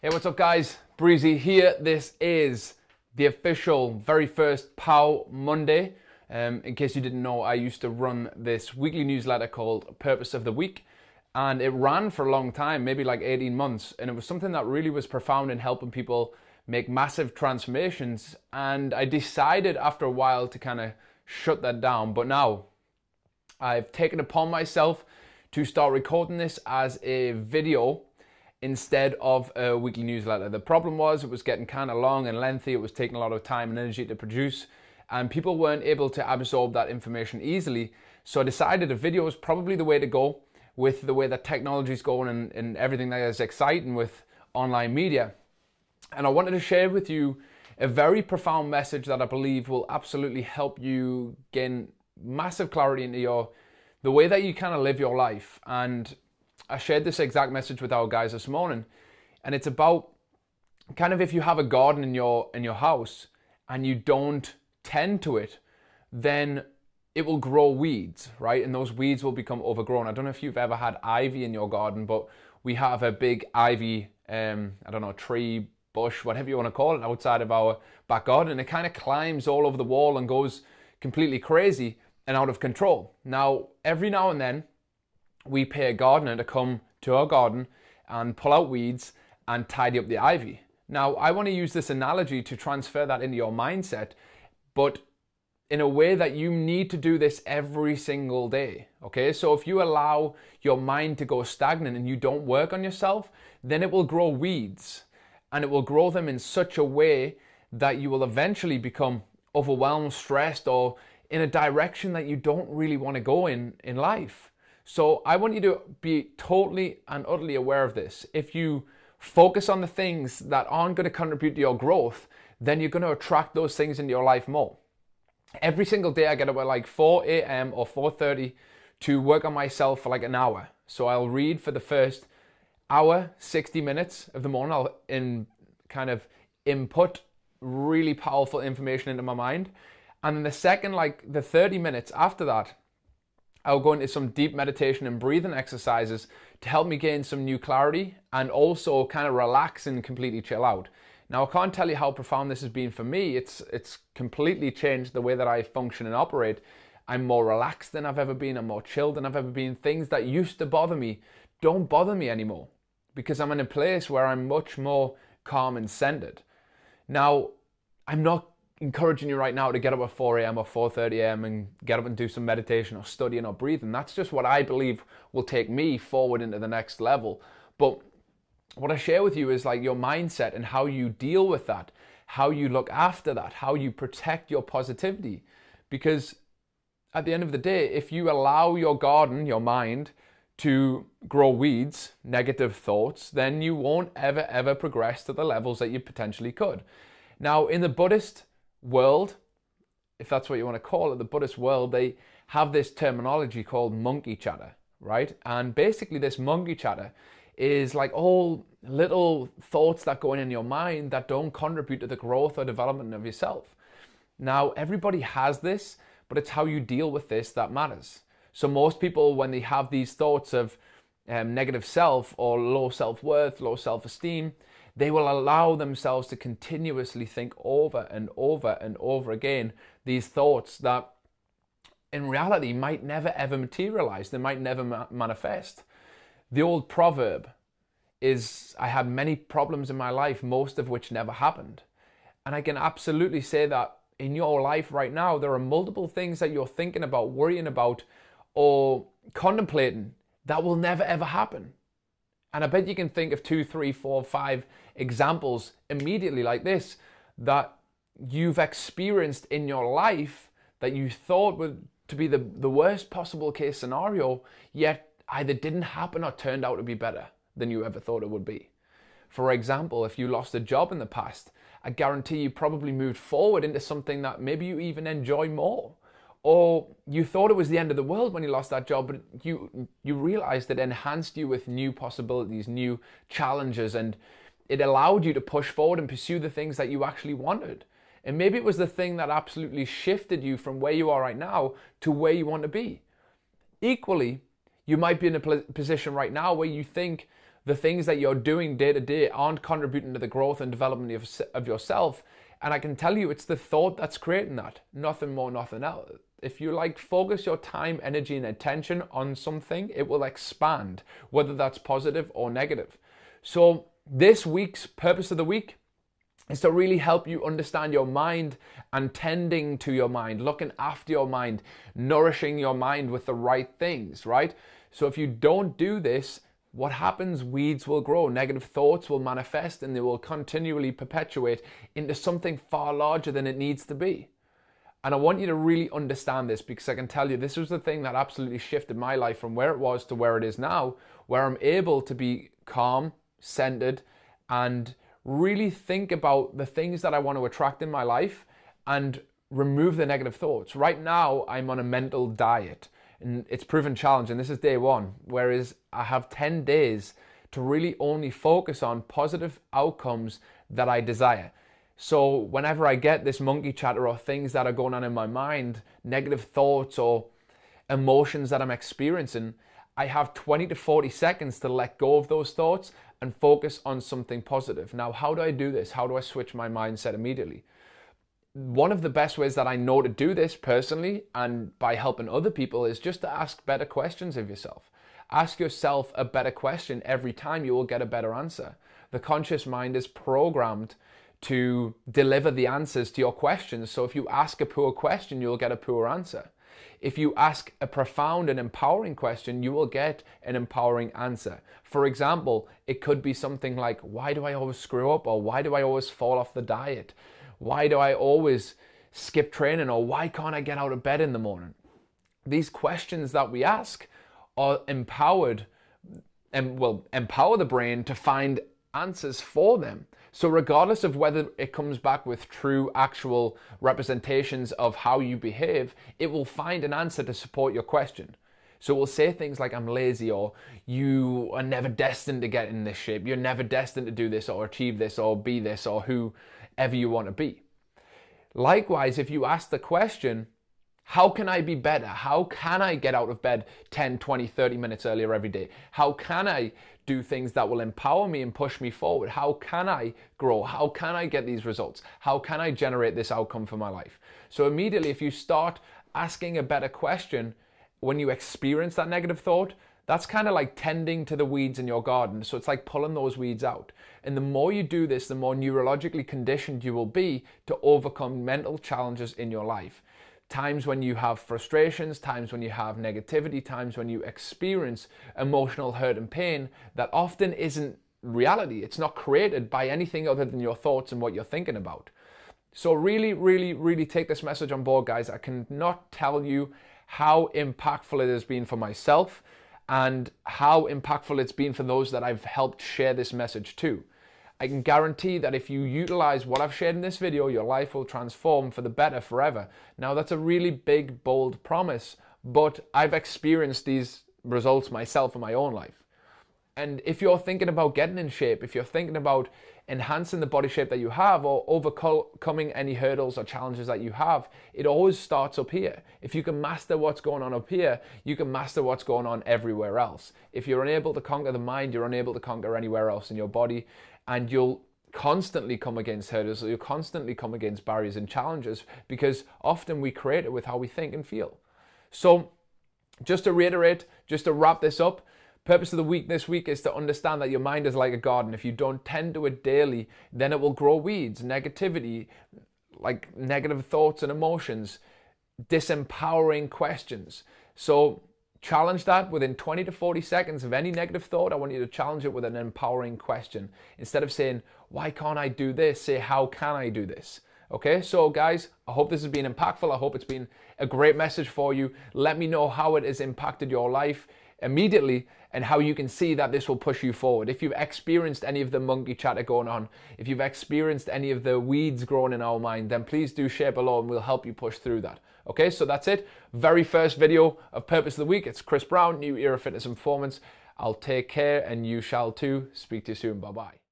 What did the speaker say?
Hey, what's up guys? Breezy here. This is the official very first POW Monday. In case you didn't know, I used to run this weekly newsletter called Purpose of the Week, and it ran for a long time, maybe like 18 months, and it was something that really was profound in helping people make massive transformations. And I decided after a while to kind of shut that down, but now I've taken upon myself to start recording this as a video instead of a weekly newsletter. The problem was it was getting kind of long and lengthy. It was taking a lot of time and energy to produce, and people weren't able to absorb that information easily. So I decided a video is probably the way to go with the way that technology is going and everything that is exciting with online media. And I wanted to share with you a very profound message that I believe will absolutely help you gain massive clarity into the way that you kind of live your life. And I shared this exact message with our guys this morning, and it's about kind of if you have a garden in your house and you don't tend to it, then it will grow weeds, right? And those weeds will become overgrown. I don't know if you've ever had ivy in your garden, but we have a big ivy, I don't know, tree, bush, whatever you want to call it, outside of our back garden. And it kind of climbs all over the wall and goes completely crazy and out of control. Every now and then, we pay a gardener to come to our garden and pull out weeds and tidy up the ivy. Now, I want to use this analogy to transfer that into your mindset, but in a way that you need to do this every single day, okay? So if you allow your mind to go stagnant and you don't work on yourself, then it will grow weeds, and it will grow them in such a way that you will eventually become overwhelmed, stressed, or in a direction that you don't really want to go in life. So I want you to be totally and utterly aware of this. If you focus on the things that aren't going to contribute to your growth, then you're going to attract those things into your life more. Every single day I get up at like 4 a.m. or 4:30 to work on myself for like an hour. So I'll read for the first hour, 60 minutes of the morning. I'll kind of input really powerful information into my mind. And then the 30 minutes after that, I'll go into some deep meditation and breathing exercises to help me gain some new clarity and also kind of relax and completely chill out. Now, I can't tell you how profound this has been for me. It's completely changed the way that I function and operate. I'm more relaxed than I've ever been. I'm more chilled than I've ever been. Things that used to bother me don't bother me anymore because I'm in a place where I'm much more calm and centered. Now, I'm not encouraging you right now to get up at 4 a.m. or 4:30 a.m. and get up and do some meditation or studying or breathing. That's just what I believe will take me forward into the next level. But what I share with you is like your mindset and how you deal with that, how you look after that, how you protect your positivity. Because at the end of the day, if you allow your garden, your mind, to grow weeds, negative thoughts, then you won't ever progress to the levels that you potentially could. Now, in the Buddhist world, if that's what you want to call it, the Buddhist world, they have this terminology called monkey chatter, right? And basically this monkey chatter is like all little thoughts that go in your mind that don't contribute to the growth or development of yourself. Now, everybody has this, but it's how you deal with this that matters. So most people, when they have these thoughts of negative self or low self-worth, low self-esteem, they will allow themselves to continuously think over and over and over again these thoughts that in reality might never ever materialize. They might never manifest. The old proverb is, I had many problems in my life, most of which never happened. And I can absolutely say that in your life right now, there are multiple things that you're thinking about, worrying about, or contemplating that will never ever happen. And I bet you can think of 2, 3, 4, 5 examples immediately like this that you've experienced in your life that you thought would to be the worst possible case scenario, yet either didn't happen or turned out to be better than you ever thought it would be. For example, if you lost a job in the past, I guarantee you probably moved forward into something that maybe you even enjoy more. Or you thought it was the end of the world when you lost that job, but you realized it enhanced you with new possibilities, new challenges, and it allowed you to push forward and pursue the things that you actually wanted. And maybe it was the thing that absolutely shifted you from where you are right now to where you want to be. Equally, you might be in a position right now where you think the things that you're doing day to day aren't contributing to the growth and development of yourself. And I can tell you, it's the thought that's creating that. Nothing more, nothing else. If you focus your time, energy, and attention on something, it will expand, whether that's positive or negative. So this week's purpose of the week is to really help you understand your mind and tending to your mind, looking after your mind, nourishing your mind with the right things, right? So if you don't do this, what happens? Weeds will grow, negative thoughts will manifest, and they will continually perpetuate into something far larger than it needs to be. And I want you to really understand this, because I can tell you this was the thing that absolutely shifted my life from where it was to where it is now, where I'm able to be calm, centered, and really think about the things that I want to attract in my life and remove the negative thoughts. Right now, I'm on a mental diet. And it's proven challenging. This is day one, whereas I have 10 days to really only focus on positive outcomes that I desire. So whenever I get this monkey chatter or things that are going on in my mind, negative thoughts or emotions that I'm experiencing, I have 20 to 40 seconds to let go of those thoughts and focus on something positive. Now, how do I do this? How do I switch my mindset immediately? One of the best ways that I know to do this personally and by helping other people is just to ask better questions of yourself. Ask yourself a better question every time, you will get a better answer. The conscious mind is programmed to deliver the answers to your questions. So if you ask a poor question, you'll get a poor answer. If you ask a profound and empowering question, you will get an empowering answer. For example, it could be something like, why do I always screw up? Or why do I always fall off the diet? Why do I always skip training? Or why can't I get out of bed in the morning? These questions that we ask are empowered and will empower the brain to find answers for them. So regardless of whether it comes back with true, actual representations of how you behave, it will find an answer to support your question. So it will say things like, I'm lazy, or you are never destined to get in this shape. You're never destined to do this or achieve this or be this or whoever you want to be. Likewise, if you ask the question, how can I be better? How can I get out of bed 10, 20, 30 minutes earlier every day? How can I do things that will empower me and push me forward? How can I grow? How can I get these results? How can I generate this outcome for my life? So immediately, if you start asking a better question, when you experience that negative thought, that's kind of like tending to the weeds in your garden. So it's like pulling those weeds out. And the more you do this, the more neurologically conditioned you will be to overcome mental challenges in your life. Times when you have frustrations, times when you have negativity, times when you experience emotional hurt and pain that often isn't reality. It's not created by anything other than your thoughts and what you're thinking about. So really, really, really take this message on board, guys. I cannot tell you how impactful it has been for myself and how impactful it's been for those that I've helped share this message to. I can guarantee that if you utilize what I've shared in this video, your life will transform for the better forever. Now, that's a really big, bold promise, but I've experienced these results myself in my own life. And if you're thinking about getting in shape, if you're thinking about enhancing the body shape that you have or overcoming any hurdles or challenges that you have, it always starts up here. If you can master what's going on up here, you can master what's going on everywhere else. If you're unable to conquer the mind, you're unable to conquer anywhere else in your body, and you'll constantly come against hurdles, you'll constantly come against barriers and challenges, because often we create it with how we think and feel. So just to reiterate, just to wrap this up, purpose of the week this week is to understand that your mind is like a garden. If you don't tend to it daily, then it will grow weeds, negativity, like negative thoughts and emotions, disempowering questions. So challenge that within 20 to 40 seconds of any negative thought. I want you to challenge it with an empowering question. Instead of saying, why can't I do this? Say, how can I do this? Okay, so guys, I hope this has been impactful. I hope it's been a great message for you. Let me know how it has impacted your life immediately and how you can see that this will push you forward. If you've experienced any of the monkey chatter going on, if you've experienced any of the weeds growing in our mind, then please do share below and we'll help you push through that. Okay, so that's it. Very first video of Purpose of the Week. It's Chris Brown, New Era Fitness and Performance. I'll take care and you shall too. Speak to you soon. Bye-bye.